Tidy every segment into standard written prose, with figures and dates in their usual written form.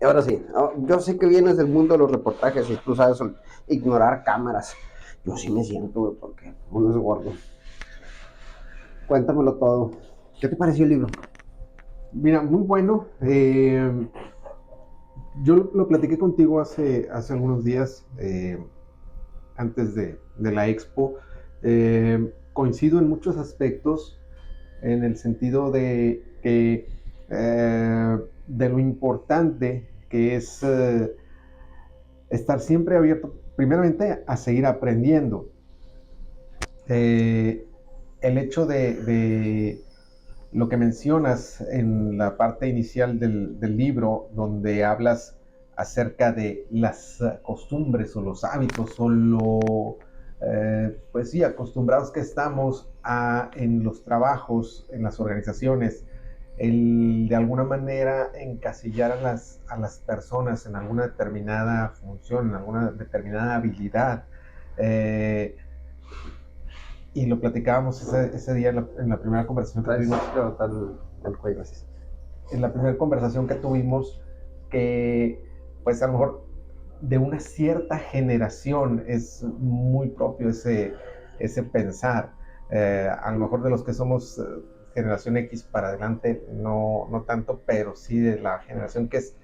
Ahora sí, yo sé que vienes del mundo de los reportajes y tú sabes ignorar cámaras. Yo sí me siento, güey, porque uno es gordo. Cuéntamelo todo. ¿Qué te pareció el libro? Mira, muy bueno. Yo lo platiqué contigo hace algunos días, antes de la expo. Coincido en muchos aspectos, en el sentido de que de lo importante que es estar siempre abierto, primeramente, a seguir aprendiendo. Eh, el hecho de lo que mencionas en la parte inicial del libro, donde hablas acerca de las costumbres o los hábitos o pues sí, acostumbrados que estamos en los trabajos, en las organizaciones, el de alguna manera encasillar a las personas en alguna determinada función, en alguna determinada habilidad. eh, y lo platicábamos ese día en la primera conversación que Traes tuvimos. levantar el cuello, gracias. En la primera conversación que tuvimos, que pues a lo mejor de una cierta generación es muy propio ese pensar. A lo mejor de los que somos generación X para adelante, no tanto, pero sí de la generación que es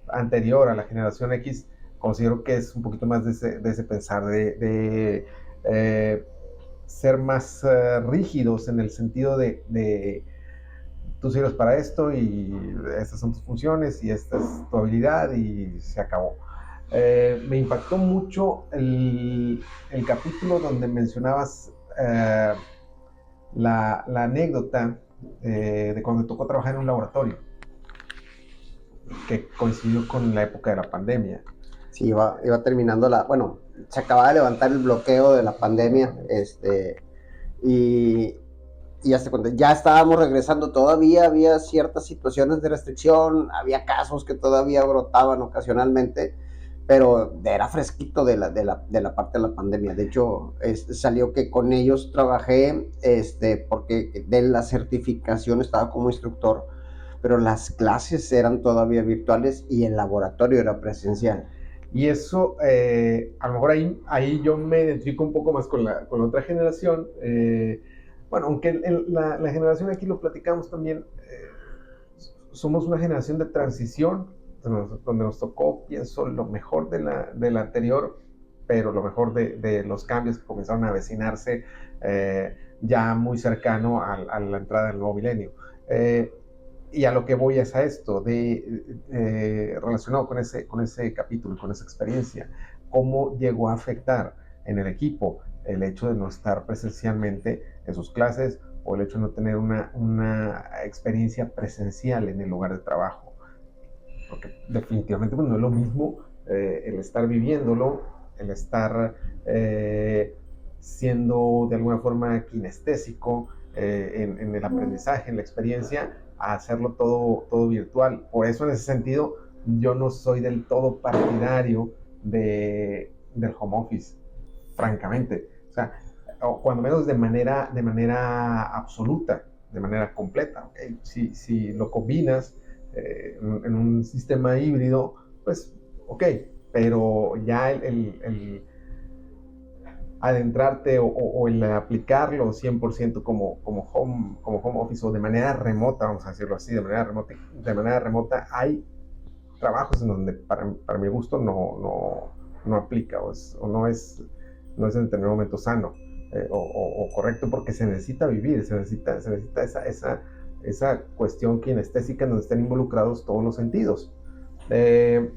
anterior a la generación X, considero que es un poquito más de ese pensar, de ser más rígidos en el sentido de tú sirves para esto y estas son tus funciones y esta es tu habilidad y se acabó. Me impactó mucho el capítulo donde mencionabas la anécdota de cuando tocó trabajar en un laboratorio, que coincidió con la época de la pandemia. Sí, iba terminando bueno, se acaba de levantar el bloqueo de la pandemia, y, y hasta cuando ya estábamos regresando, todavía había ciertas situaciones de restricción, había casos que todavía brotaban ocasionalmente, pero era fresquito de la parte de la pandemia. De hecho, salió que con ellos trabajé, porque de la certificación estaba como instructor, pero las clases eran todavía virtuales y el laboratorio era presencial. Y eso, a lo mejor ahí yo me identifico un poco más con la otra generación. Bueno, aunque la generación aquí lo platicamos también, somos una generación de transición, donde nos tocó, pienso, lo mejor de la anterior, pero lo mejor de los cambios que comenzaron a avecinarse ya muy cercano a la entrada del nuevo milenio. Y a lo que voy es a esto, relacionado con ese capítulo, con esa experiencia, cómo llegó a afectar en el equipo el hecho de no estar presencialmente en sus clases o el hecho de no tener una experiencia presencial en el lugar de trabajo. Porque definitivamente pues, no es lo mismo el estar viviéndolo, el estar siendo de alguna forma kinestésico en el aprendizaje, en la experiencia, a hacerlo todo virtual. Por eso, en ese sentido, yo no soy del todo partidario del home office, francamente. O sea, o cuando menos de manera absoluta, de manera completa. ¿Okay? Si lo combinas en un sistema híbrido, pues ok, pero ya el adentrarte o el aplicarlo 100% como home office o de manera remota, vamos a decirlo así, de manera remota, hay trabajos en donde para mi gusto no aplica o no es en determinado momento sano o correcto, porque se necesita vivir, se necesita esa cuestión kinestésica en donde estén involucrados todos los sentidos. Eh,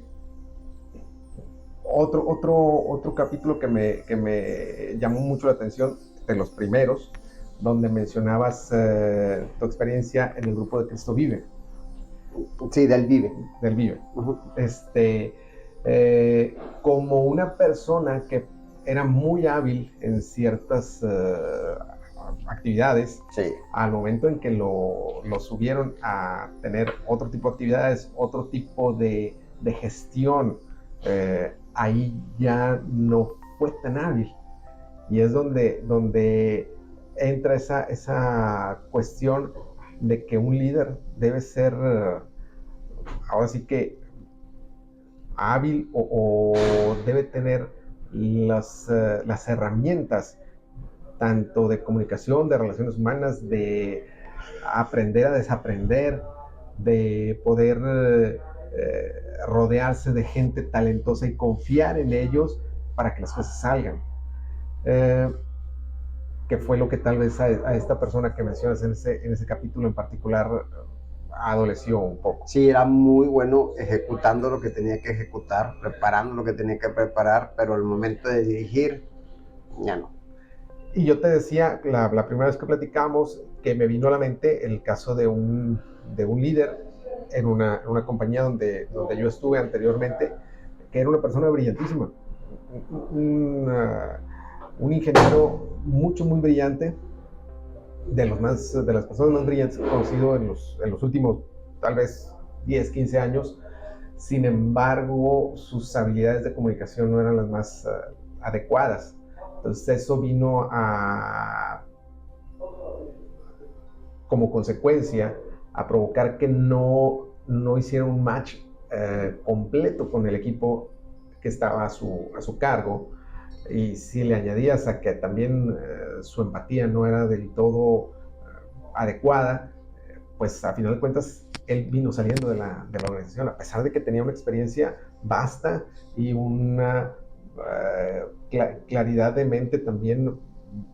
otro capítulo que me llamó mucho la atención, de los primeros, donde mencionabas tu experiencia en el grupo de Cristo Vive, Sí, del Vive. del Vive. Uh-huh. Como una persona que era muy hábil en ciertas actividades, Sí. al momento en que lo subieron a tener otro tipo de actividades, otro tipo de gestión, ahí ya no fue tan hábil. Y es donde entra esa cuestión de que un líder debe ser, ahora sí que hábil o debe tener las herramientas tanto de comunicación, de relaciones humanas, de aprender a desaprender, de poder rodearse de gente talentosa y confiar en ellos para que las cosas salgan. Que fue lo que tal vez a esta persona que mencionas en ese capítulo en particular adoleció un poco. Sí, era muy bueno ejecutando lo que tenía que ejecutar, preparando lo que tenía que preparar, pero el momento de dirigir, ya no. Y yo te decía, la primera vez que platicamos, que me vino a la mente el caso de un líder en una compañía donde yo estuve anteriormente, que era una persona brillantísima, un ingeniero muy brillante, de las personas más brillantes que he conocido en los últimos, tal vez, 10, 15 años. Sin embargo, sus habilidades de comunicación no eran las más adecuadas. Entonces eso vino como consecuencia, a provocar que no hiciera un match completo con el equipo que estaba a su cargo. Y si le añadías a que también su empatía no era del todo adecuada, pues a final de cuentas él vino saliendo de la organización, a pesar de que tenía una experiencia vasta y una claridad de mente también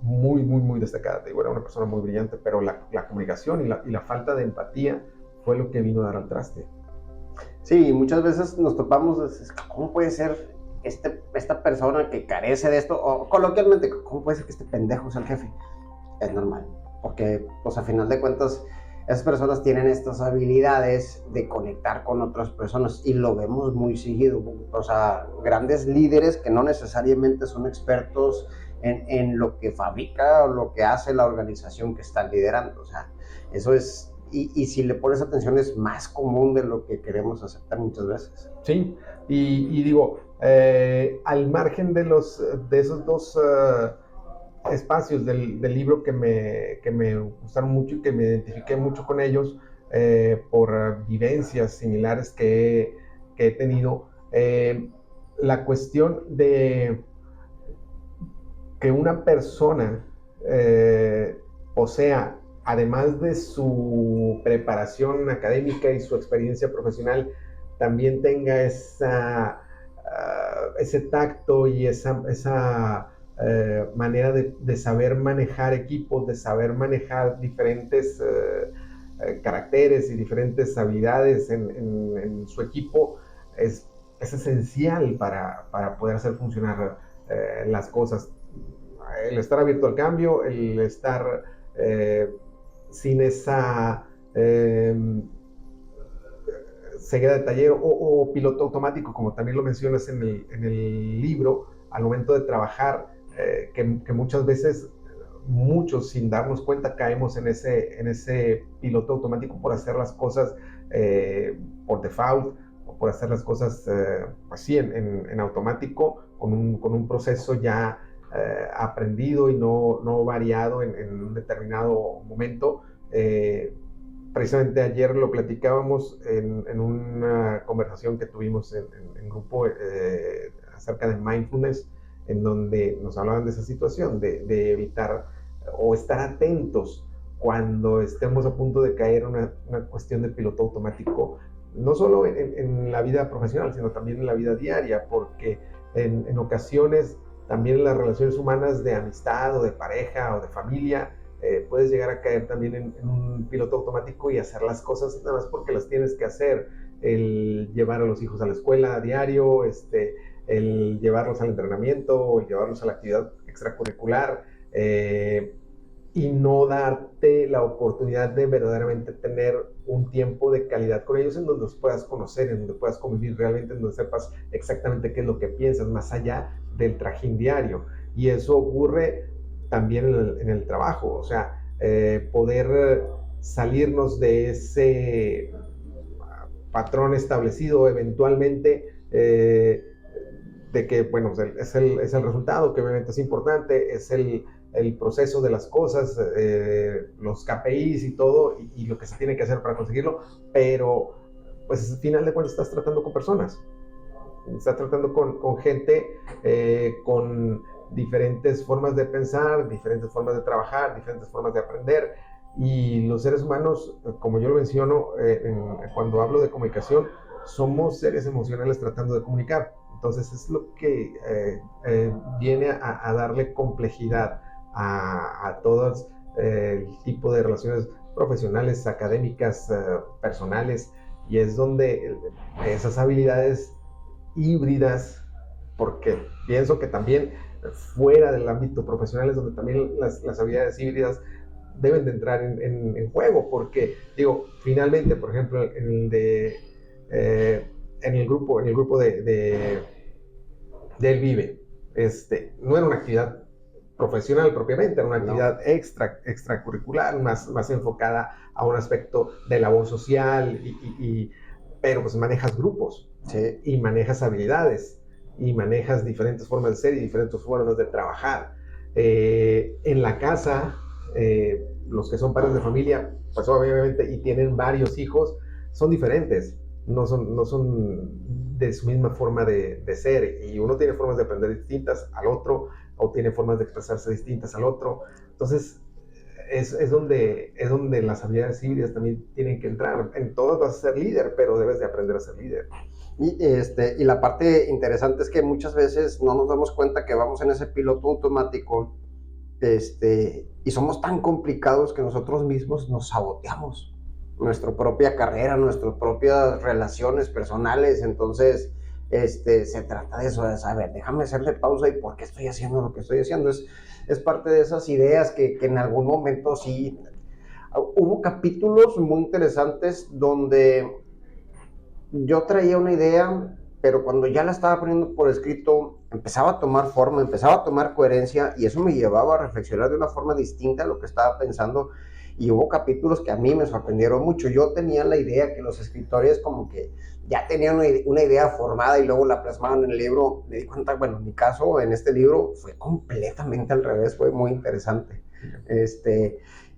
muy destacada. Digo, era una persona muy brillante, pero la comunicación y la falta de empatía fue lo que vino a dar al traste. Sí, muchas veces nos topamos, ¿cómo puede ser esta persona que carece de esto? O coloquialmente, ¿cómo puede ser que este pendejo sea el jefe? Es normal, porque pues a final de cuentas esas personas tienen estas habilidades de conectar con otras personas y lo vemos muy seguido. O sea, grandes líderes que no necesariamente son expertos en lo que fabrica o lo que hace la organización que están liderando. O sea, eso es, y si le pones atención, es más común de lo que queremos aceptar muchas veces. Sí, y digo, al margen de esos dos espacios del libro que me gustaron mucho y que me identifiqué mucho con ellos por vivencias similares que he tenido, la cuestión de que una persona posea, además de su preparación académica y su experiencia profesional, también tenga ese tacto y esa manera de saber manejar equipos, de saber manejar diferentes caracteres y diferentes habilidades en su equipo, es esencial para poder hacer funcionar las cosas. El estar abierto al cambio, el estar sin esa ceguera de taller o piloto automático, como también lo mencionas en el libro, al momento de trabajar, que muchas veces, muchos sin darnos cuenta, caemos en ese piloto automático por hacer las cosas por default, o por hacer las cosas así en automático, con un proceso ya aprendido y no variado en un determinado momento. Precisamente ayer lo platicábamos en una conversación que tuvimos en grupo acerca de mindfulness, en donde nos hablaban de esa situación, de evitar o estar atentos cuando estemos a punto de caer en una cuestión de piloto automático, no solo en la vida profesional, sino también en la vida diaria, porque en ocasiones también en las relaciones humanas de amistad o de pareja o de familia, puedes llegar a caer también en un piloto automático y hacer las cosas nada más porque las tienes que hacer. El llevar a los hijos a la escuela a diario, el llevarlos al entrenamiento, el llevarlos a la actividad extracurricular, y no darte la oportunidad de verdaderamente tener un tiempo de calidad con ellos en donde los puedas conocer, en donde puedas convivir realmente, en donde sepas exactamente qué es lo que piensas, más allá del trajín diario. Y eso ocurre también en el trabajo, o sea, poder salirnos de ese patrón establecido eventualmente, de que, bueno, es el resultado, que obviamente es importante, es el proceso de las cosas, los KPIs y todo, y lo que se tiene que hacer para conseguirlo, pero pues al final de cuentas estás tratando con personas. Está tratando con gente con diferentes formas de pensar, diferentes formas de trabajar, diferentes formas de aprender. Y los seres humanos, como yo lo menciono cuando hablo de comunicación, somos seres emocionales tratando de comunicar. Entonces es lo que viene a darle complejidad a todo el tipo de relaciones profesionales, académicas, personales, y es donde esas habilidades híbridas, porque pienso que también fuera del ámbito profesional es donde también las habilidades híbridas deben de entrar en juego, porque digo, finalmente, por ejemplo, en el grupo del Vive, no era una actividad profesional propiamente, era una actividad extracurricular, más enfocada a un aspecto de labor social, pero pues manejas grupos, Sí. y manejas habilidades, y manejas diferentes formas de ser y diferentes formas de trabajar. En la casa, los que son padres de familia, pues obviamente, y tienen varios hijos, son diferentes, no son de su misma forma de ser, y uno tiene formas de aprender distintas al otro, o tiene formas de expresarse distintas al otro. Entonces, es donde las habilidades híbridas también tienen que entrar. En todas vas a ser líder, pero debes de aprender a ser líder. Y la parte interesante es que muchas veces no nos damos cuenta que vamos en ese piloto automático, y somos tan complicados que nosotros mismos nos saboteamos nuestra propia carrera, nuestras propias relaciones personales. Entonces, se trata de eso, de saber, déjame hacerle pausa y por qué estoy haciendo lo que estoy haciendo. Es parte de esas ideas que en algún momento sí. Hubo capítulos muy interesantes donde yo traía una idea, pero cuando ya la estaba poniendo por escrito, empezaba a tomar forma, empezaba a tomar coherencia, y eso me llevaba a reflexionar de una forma distinta a lo que estaba pensando. Y hubo capítulos que a mí me sorprendieron mucho. Yo tenía la idea que los escritores como que ya tenían una idea formada y luego la plasmaban en el libro. Me di cuenta, bueno, en mi caso, en este libro, fue completamente al revés, fue muy interesante.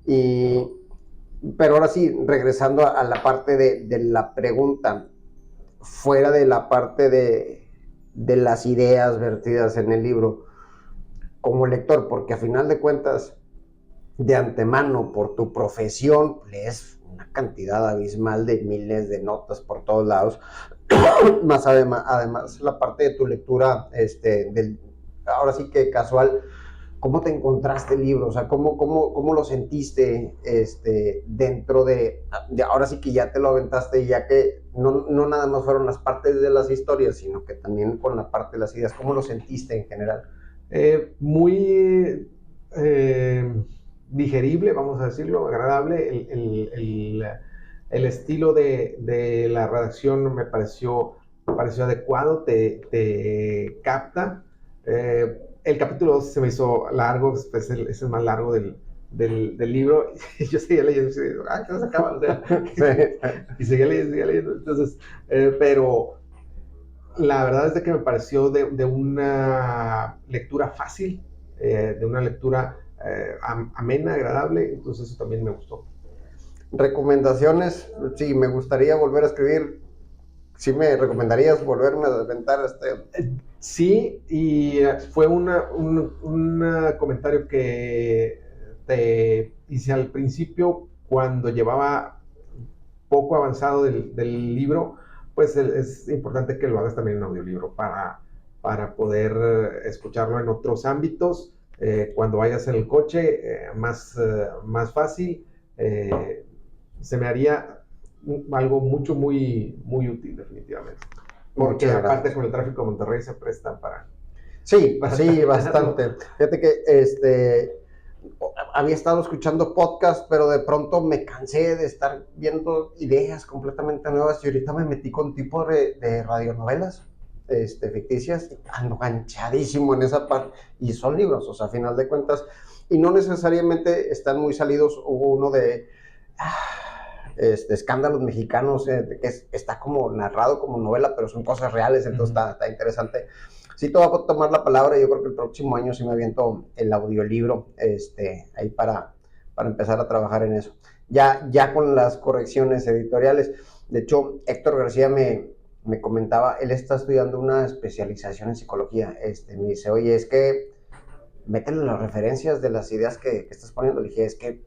Y, pero ahora sí, regresando a la parte de la pregunta, fuera de la parte de las ideas vertidas en el libro, como lector, porque a final de cuentas, de antemano, por tu profesión, lees una cantidad abismal de miles de notas por todos lados, más además la parte de tu lectura, ahora sí que casual. ¿Cómo te encontraste el libro? O sea, ¿cómo lo sentiste dentro ahora sí que ya te lo aventaste, ya que no nada más fueron las partes de las historias, sino que también con la parte de las ideas? ¿Cómo lo sentiste en general? Muy digerible, vamos a decirlo, agradable. El estilo de la redacción me pareció adecuado, te capta. El capítulo 2 se me hizo largo, es el más largo del libro. Y yo seguía leyendo, que no se acaba. Y seguía leyendo. Entonces, pero la verdad es de que me pareció de una lectura fácil, de una lectura amena, agradable. Entonces eso también me gustó. ¿Recomendaciones? Sí, me gustaría volver a escribir. ¿Sí me recomendarías volverme a aventar Sí, y fue un comentario que te hice al principio cuando llevaba poco avanzado del libro. Pues es importante que lo hagas también en audiolibro para poder escucharlo en otros ámbitos. Cuando vayas en el coche, más fácil. Se me haría algo muy útil, definitivamente. Porque aparte con el tráfico de Monterrey se prestan para... Sí, bastante. Fíjate que había estado escuchando podcast, pero de pronto me cansé de estar viendo ideas completamente nuevas, y ahorita me metí con tipo de radionovelas ficticias, ando ganchadísimo en esa parte, y son libros, o sea, a final de cuentas, y no necesariamente están muy salidos. Hubo uno de escándalos mexicanos, que está como narrado como novela, pero son cosas reales, entonces está interesante. Sí, te voy a tomar la palabra. Yo creo que el próximo año sí me aviento el audiolibro, ahí para empezar a trabajar en eso. Ya con las correcciones editoriales. De hecho, Héctor García me me comentaba, él está estudiando una especialización en psicología. Me dice, oye, es que métele las referencias de las ideas que estás poniendo. Le dije, es que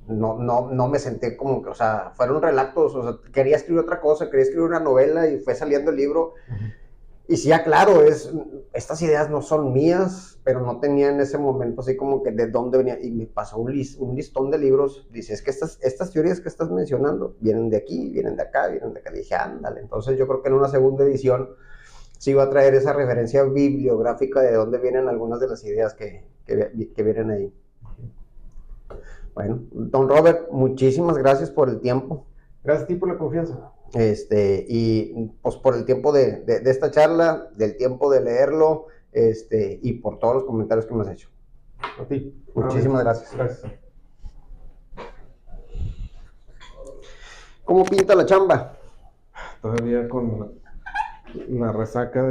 no me senté como que, o sea, fueron relatos, o sea, quería escribir otra cosa, quería escribir una novela y fue saliendo el libro. Y sí, aclaro, estas ideas no son mías, pero no tenía en ese momento así como que de dónde venía. Y me pasó un listón de libros. Dice, es que estas teorías que estás mencionando vienen de aquí, vienen de acá, vienen de acá. Dije, ándale. Entonces yo creo que en una segunda edición sí va a traer esa referencia bibliográfica de dónde vienen algunas de las ideas que vienen ahí. Bueno, don Robert, muchísimas gracias por el tiempo. Gracias a ti por la confianza. Y pues por el tiempo de esta charla, del tiempo de leerlo, y por todos los comentarios que me has hecho. A ti. Muchísimas gracias. Gracias. ¿Cómo pinta la chamba? Todavía con la resaca de